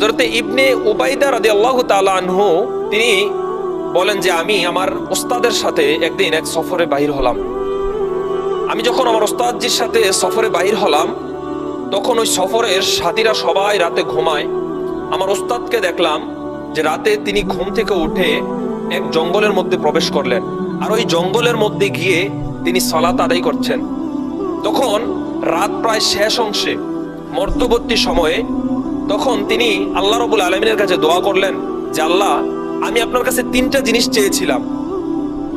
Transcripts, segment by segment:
হযরত ইবনে উবাইদা রাদিয়াল্লাহু তাআলা আনহু তিনি বলেন যে আমি আমার ওস্তাদের সাথে একদিন এক সফরে বাহির হলাম। আমি যখন আমার ওস্তাদজির সাথে সফরে বাহির হলাম তখন ওই সফরের সাথীরা সবাই রাতে ঘুমায়। আমার ওস্তাদকে দেখলাম যে রাতে তিনি ঘুম থেকে উঠে এক জঙ্গলের মধ্যে প্রবেশ করলেন, আর ওই জঙ্গলের মধ্যে গিয়ে তিনি সালাত আদায় করছেন। তখন রাত প্রায় শেষ অংশে, মধ্যবর্তী সময়ে, তখন তিনি আল্লাহ রাব্বুল আলামিনের কাছে দোয়া করলেন যে আল্লাহ, আমি আপনার কাছে 3টা জিনিস চেয়েছিলাম,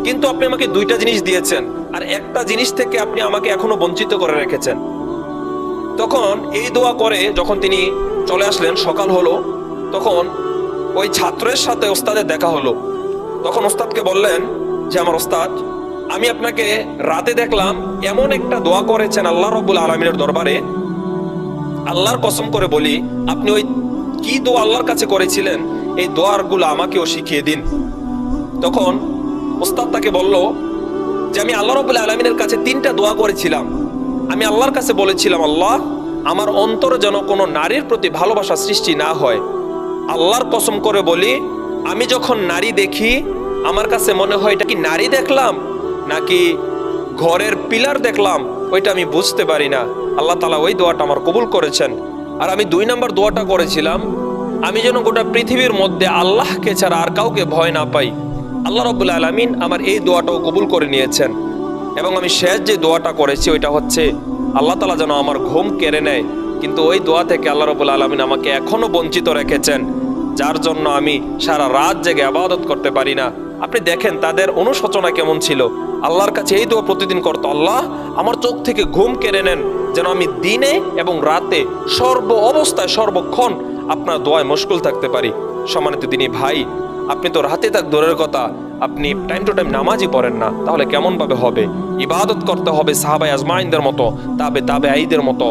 কিন্তু আপনি আমাকে 2টা জিনিস দিয়েছেন, আর একটা জিনিস থেকে আপনি আমাকে এখনো বঞ্চিত করে রেখেছেন। তখন এই দোয়া করে যখন তিনি চলে আসলেন, সকাল হলো, তখন ওই ছাত্রের সাথে ওস্তাদের দেখা হলো। তখন ওস্তাদকে বললেন যে আমার ওস্তাদ, আমি আপনাকে রাতে দেখলাম এমন একটা দোয়া করেছেন আল্লাহ রাব্বুল আলামিনের দরবারে, আল্লাহর কসম করে বলি আপনি ওই কি দোয়া আল্লাহর কাছে করেছিলেন এই দোয়ারগুলো আমাকেও শিখিয়ে দিন। তখন ওস্তাদ তাকে বলল যে আমি আল্লাহ রাব্বুল আলামিনের কাছে 3টা দোয়া করেছিলাম। আমি আল্লাহর কাছে বলেছিলাম, আল্লাহ, আমার অন্তরে যেন কোনো নারীর প্রতি ভালোবাসা সৃষ্টি না হয়। আল্লাহর কসম করে বলি, আমি যখন নারী দেখি আমার কাছে মনে হয় এটা কি নারী দেখলাম নাকি ঘরের পিলার দেখলাম, ওইটা আমি বুঝতে পারি না। আল্লাহ তাআলা ওই দোয়াটা আমার কবুল করেছেন। আর আমি 2 নম্বর দোয়াটা করেছিলাম, আমি যেন গোটা পৃথিবীর মধ্যে আল্লাহকে ছাড়া আর কাউকে ভয় না পাই। আল্লাহ রাব্বুল আলামিন আমার এই দোয়াটাও কবুল করে নিয়েছেন। এবং আমি শেষ যে দোয়াটা করেছি ওইটা হচ্ছে আল্লাহ তাআলা যেন আমার ঘুম কেড়ে নেয়, কিন্তু ওই দোয়া থেকে আল্লাহ রাব্বুল আলামিন আমাকে এখনো বঞ্চিত রেখেছেন, যার জন্য আমি সারা রাত জেগে ইবাদত করতে পারি না। আপনি দেখেন তাদের অনুশোচনা কেমন ছিল। আল্লাহর কাছে এই দোয়া প্রতিদিন করতো, আল্লাহ, আমার চোখ থেকে ঘুম কেড়ে নেন, যেন আমি দিনে এবং রাতে সর্ব অবস্থায় সর্বক্ষণ আপনার দোয়ায় মশগুল থাকতে পারি। সম্মানিত দিনী ভাই, আপনি তো রাতে থাক দূরের কথা, আপনি টাইম টু টাইম নামাজই পড়েন না, তাহলে কেমন ভাবে হবে? ইবাদত করতে হবে সাহাবায়ে আজমাইনদের মতো, তাবেঈদের মতো,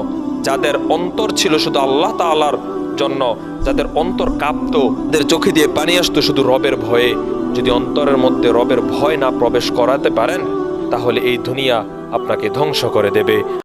যাদের অন্তর ছিল শুধু আল্লাহ তাআলার জন্য, যাদের অন্তর কাঁপতো, যাদের চোখে দিয়ে পানি আসতো শুধু রবের ভয়ে। যদি অন্তরের মধ্যে রবের ভয় না প্রবেশ করাতে পারেন, তাহলে এই দুনিয়া আপনাকে ধ্বংস করে দেবে।